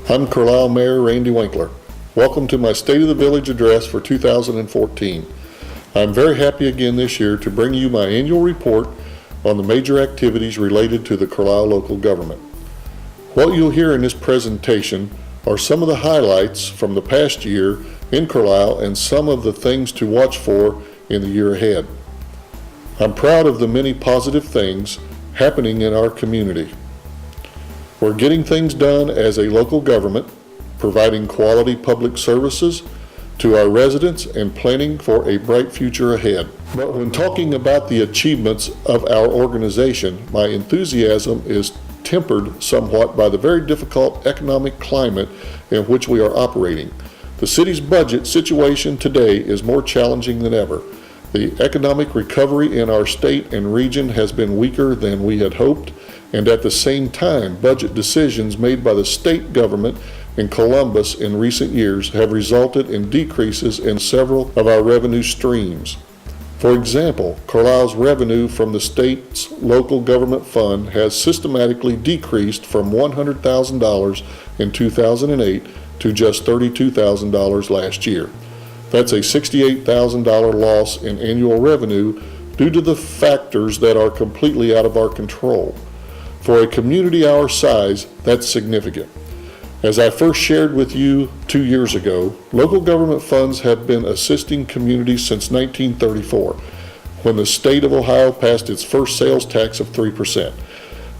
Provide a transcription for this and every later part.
I'm Carlisle Mayor Randy Winkler. Welcome to my State of the Village address for 2014. I'm very happy again this year to bring you my annual report on the major activities related to the Carlisle local government. What you'll hear in this presentation are some of the highlights from the past year in Carlisle and some of the things to watch for in the year ahead. I'm proud of the many positive things happening in our community. We're getting things done as a local government, providing quality public services to our residents and planning for a bright future ahead. But when talking about the achievements of our organization, my enthusiasm is tempered somewhat by the very difficult economic climate in which we are operating. The city's budget situation today is more challenging than ever. The economic recovery in our state and region has been weaker than we had hoped, and at the same time, budget decisions made by the state government in Columbus in recent years have resulted in decreases in several of our revenue streams. For example, Carlisle's revenue from the state's local government fund has systematically decreased from $100,000 in 2008 to just $32,000 last year. That's a $68,000 loss in annual revenue due to the factors that are completely out of our control. For a community our size, that's significant. As I first shared with you 2 years ago, local government funds have been assisting communities since 1934, when the state of Ohio passed its first sales tax of 3%.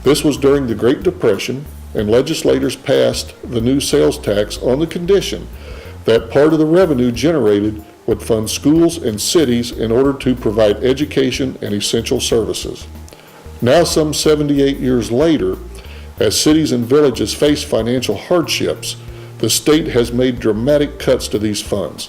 This was during the Great Depression, and legislators passed the new sales tax on the condition that part of the revenue generated would fund schools and cities in order to provide education and essential services. Now, some 78 years later, as cities and villages face financial hardships, the state has made dramatic cuts to these funds.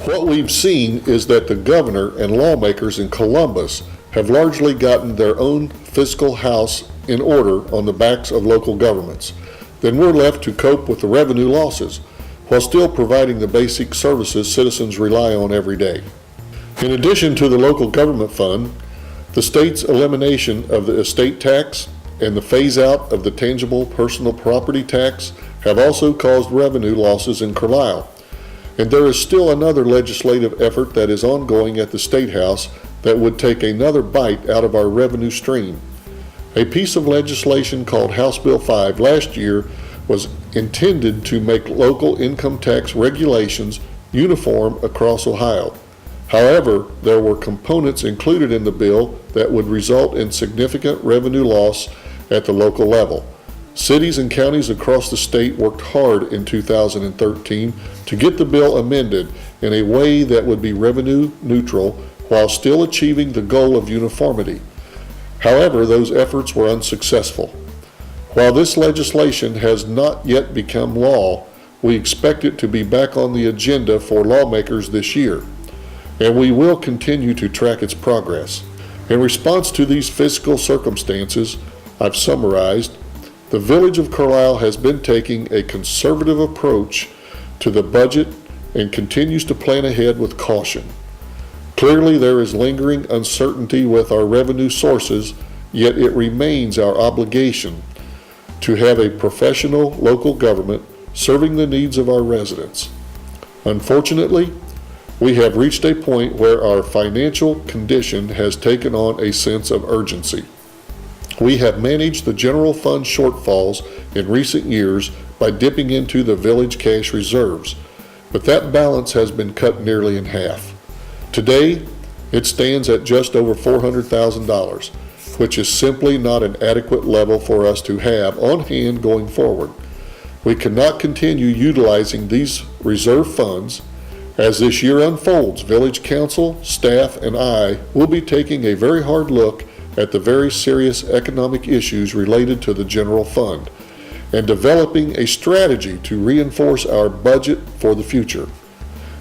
What we've seen is that the governor and lawmakers in Columbus have largely gotten their own fiscal house in order on the backs of local governments. Then we're left to cope with the revenue losses, while still providing the basic services citizens rely on every day. In addition to the local government fund, the state's elimination of the estate tax and the phase-out of the tangible personal property tax have also caused revenue losses in Carlisle. And there is still another legislative effort that is ongoing at the State House that would take another bite out of our revenue stream. A piece of legislation called House Bill 5 last year was intended to make local income tax regulations uniform across Ohio. However, there were components included in the bill that would result in significant revenue loss at the local level. Cities and counties across the state worked hard in 2013 to get the bill amended in a way that would be revenue neutral while still achieving the goal of uniformity. However, those efforts were unsuccessful. While this legislation has not yet become law, we expect it to be back on the agenda for lawmakers this year, and we will continue to track its progress. In response to these fiscal circumstances I've summarized, the Village of Carlisle has been taking a conservative approach to the budget and continues to plan ahead with caution. Clearly, there is lingering uncertainty with our revenue sources, yet it remains our obligation to have a professional local government serving the needs of our residents. Unfortunately, we have reached a point where our financial condition has taken on a sense of urgency. We have managed the general fund shortfalls in recent years by dipping into the village cash reserves, but that balance has been cut nearly in half. Today, it stands at just over $400,000, which is simply not an adequate level for us to have on hand going forward. We cannot continue utilizing these reserve funds. As this year unfolds, Village Council, staff, and I will be taking a very hard look at the very serious economic issues related to the general fund and developing a strategy to reinforce our budget for the future.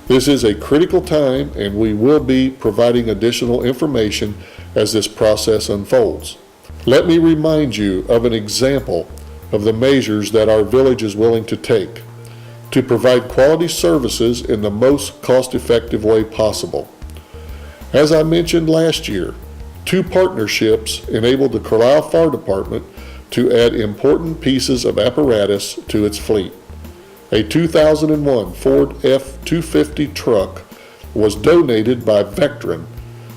This is a critical time, and we will be providing additional information as this process unfolds. Let me remind you of an example of the measures that our village is willing to take to provide quality services in the most cost-effective way possible. As I mentioned last year, 2 partnerships enabled the Carlisle Fire Department to add important pieces of apparatus to its fleet. A 2001 Ford F-250 truck was donated by Vectren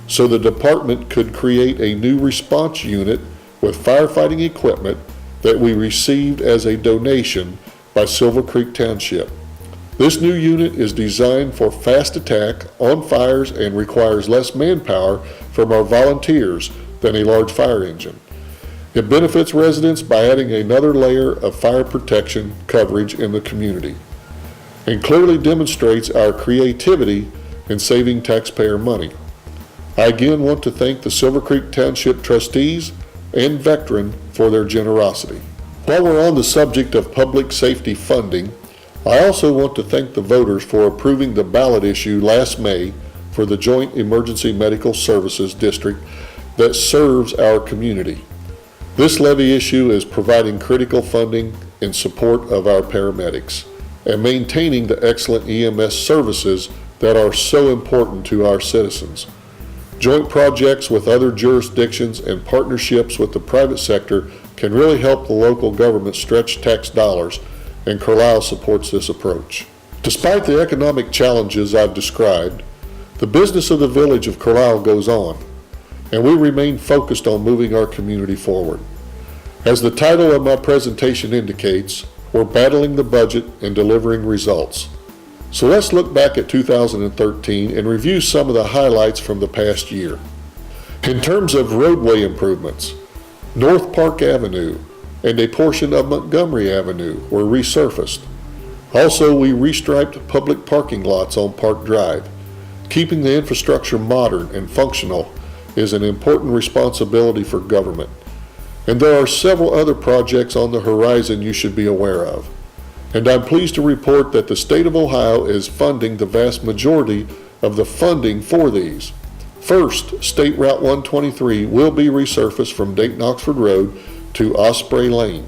so the department could create a new response unit with firefighting equipment that we received as a donation by Silver Creek Township. This new unit is designed for fast attack on fires and requires less manpower from our volunteers than a large fire engine. It benefits residents by adding another layer of fire protection coverage in the community and clearly demonstrates our creativity in saving taxpayer money. I again want to thank the Silver Creek Township trustees and Vectren for their generosity. While we're on the subject of public safety funding, I also want to thank the voters for approving the ballot issue last May for the Joint Emergency Medical Services District that serves our community. This levy issue is providing critical funding in support of our paramedics and maintaining the excellent EMS services that are so important to our citizens. Joint projects with other jurisdictions and partnerships with the private sector can really help the local government stretch tax dollars, and Carlisle supports this approach. Despite the economic challenges I've described, the business of the village of Carlisle goes on, and we remain focused on moving our community forward. As the title of my presentation indicates, we're battling the budget and delivering results. So let's look back at 2013 and review some of the highlights from the past year. In terms of roadway improvements, North Park Avenue and a portion of Montgomery Avenue were resurfaced. Also, we restriped public parking lots on Park Drive. Keeping the infrastructure modern and functional is an important responsibility for government. And there are several other projects on the horizon you should be aware of. And I'm pleased to report that the state of Ohio is funding the vast majority of the funding for these. First, State Route 123 will be resurfaced from Dayton Oxford Road to Osprey Lane.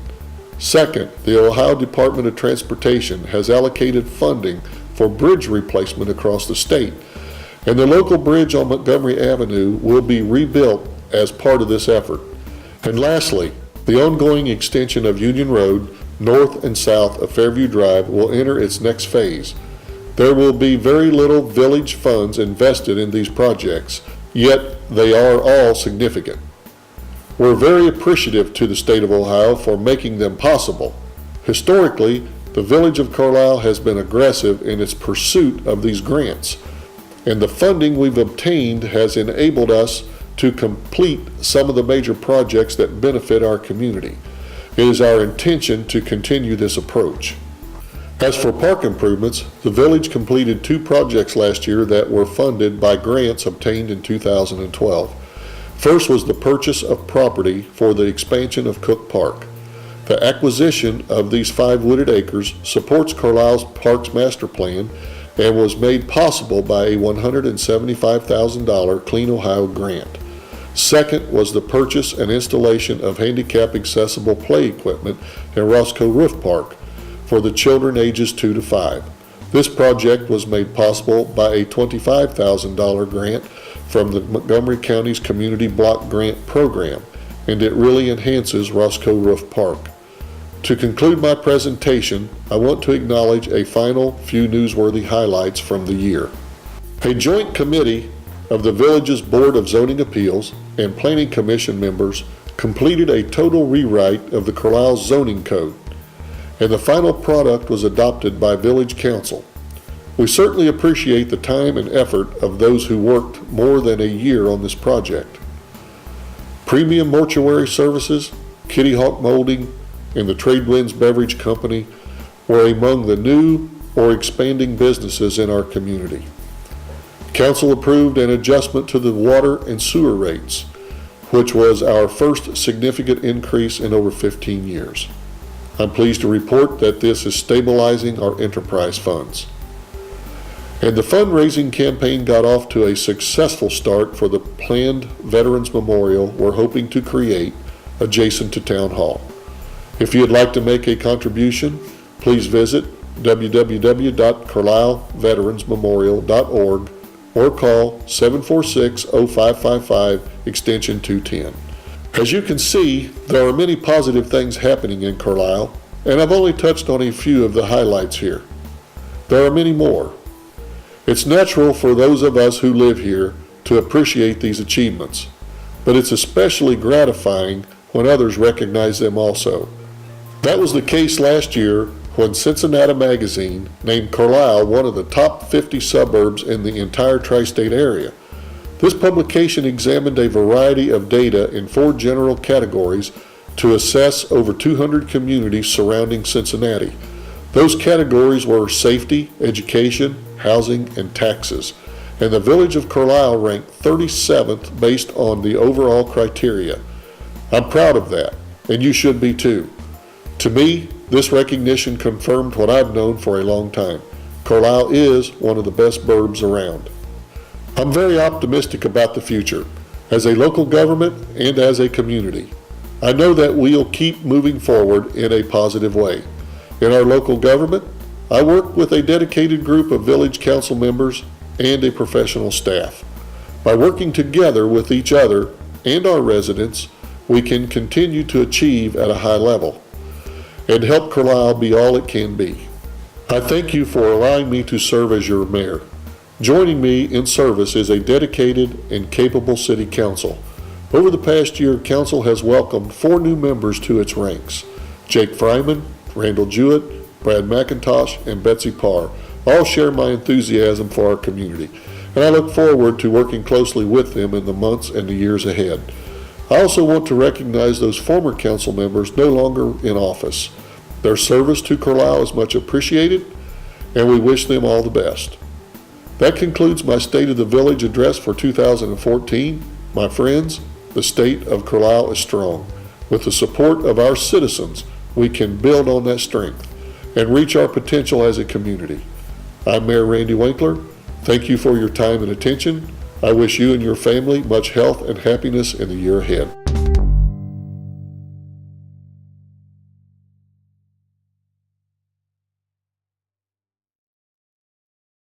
Second, the Ohio Department of Transportation has allocated funding for bridge replacement across the state, and the local bridge on Montgomery Avenue will be rebuilt as part of this effort. And lastly, the ongoing extension of Union Road north and south of Fairview Drive will enter its next phase. There will be very little village funds invested in these projects, yet they are all significant. We're very appreciative to the state of Ohio for making them possible. Historically, the village of Carlisle has been aggressive in its pursuit of these grants, and the funding we've obtained has enabled us to complete some of the major projects that benefit our community. It is our intention to continue this approach. As for park improvements, the village completed 2 projects last year that were funded by grants obtained in 2012. First was the purchase of property for the expansion of Cook Park. The acquisition of these 5 wooded acres supports Carlisle's Parks Master Plan and was made possible by a $175,000 Clean Ohio grant. Second was the purchase and installation of handicap accessible play equipment in Roscoe Roof Park for the children ages 2 to 5. This project was made possible by a $25,000 grant from the Montgomery County's Community Block Grant Program, and it really enhances Roscoe Roof Park. To conclude my presentation, I want to acknowledge a final few newsworthy highlights from the year. A joint committee of the village's Board of Zoning Appeals and Planning Commission members completed a total rewrite of the Carlisle zoning code, and the final product was adopted by Village Council. We certainly appreciate the time and effort of those who worked more than a year on this project. Premium Mortuary Services, Kitty Hawk Molding, and the Tradewinds Beverage Company were among the new or expanding businesses in our community. Council approved an adjustment to the water and sewer rates, which was our first significant increase in over 15 years. I'm pleased to report that this is stabilizing our enterprise funds. And the fundraising campaign got off to a successful start for the planned Veterans Memorial we're hoping to create adjacent to Town Hall. If you'd like to make a contribution, please visit www.carlisleveteransmemorial.org or call 746-0555 extension 210. As you can see, there are many positive things happening in Carlisle, and I've only touched on a few of the highlights here. There are many more. It's natural for those of us who live here to appreciate these achievements, but it's especially gratifying when others recognize them also. That was the case last year when Cincinnati Magazine named Carlisle one of the top 50 suburbs in the entire tri-state area. This publication examined a variety of data in 4 general categories to assess over 200 communities surrounding Cincinnati. Those categories were safety, education, housing, and taxes, and the village of Carlisle ranked 37th based on the overall criteria. I'm proud of that, and you should be too. To me, this recognition confirmed what I've known for a long time. Carlisle is one of the best burbs around. I'm very optimistic about the future, as a local government and as a community. I know that we'll keep moving forward in a positive way. In our local government, I work with a dedicated group of village council members and a professional staff. By working together with each other and our residents, we can continue to achieve at a high level and help Carlisle be all it can be. I thank you for allowing me to serve as your mayor. Joining me in service is a dedicated and capable city council. Over the past year, council has welcomed 4 new members to its ranks. Jake Fryman, Randall Jewett, Brad McIntosh, and Betsy Parr all share my enthusiasm for our community, and I look forward to working closely with them in the months and the years ahead. I also want to recognize those former council members no longer in office. Their service to Carlisle is much appreciated, and we wish them all the best. That concludes my State of the Village address for 2014. My friends, the state of Carlisle is strong. With the support of our citizens, we can build on that strength and reach our potential as a community. I'm Mayor Randy Winkler. Thank you for your time and attention. I wish you and your family much health and happiness in the year ahead.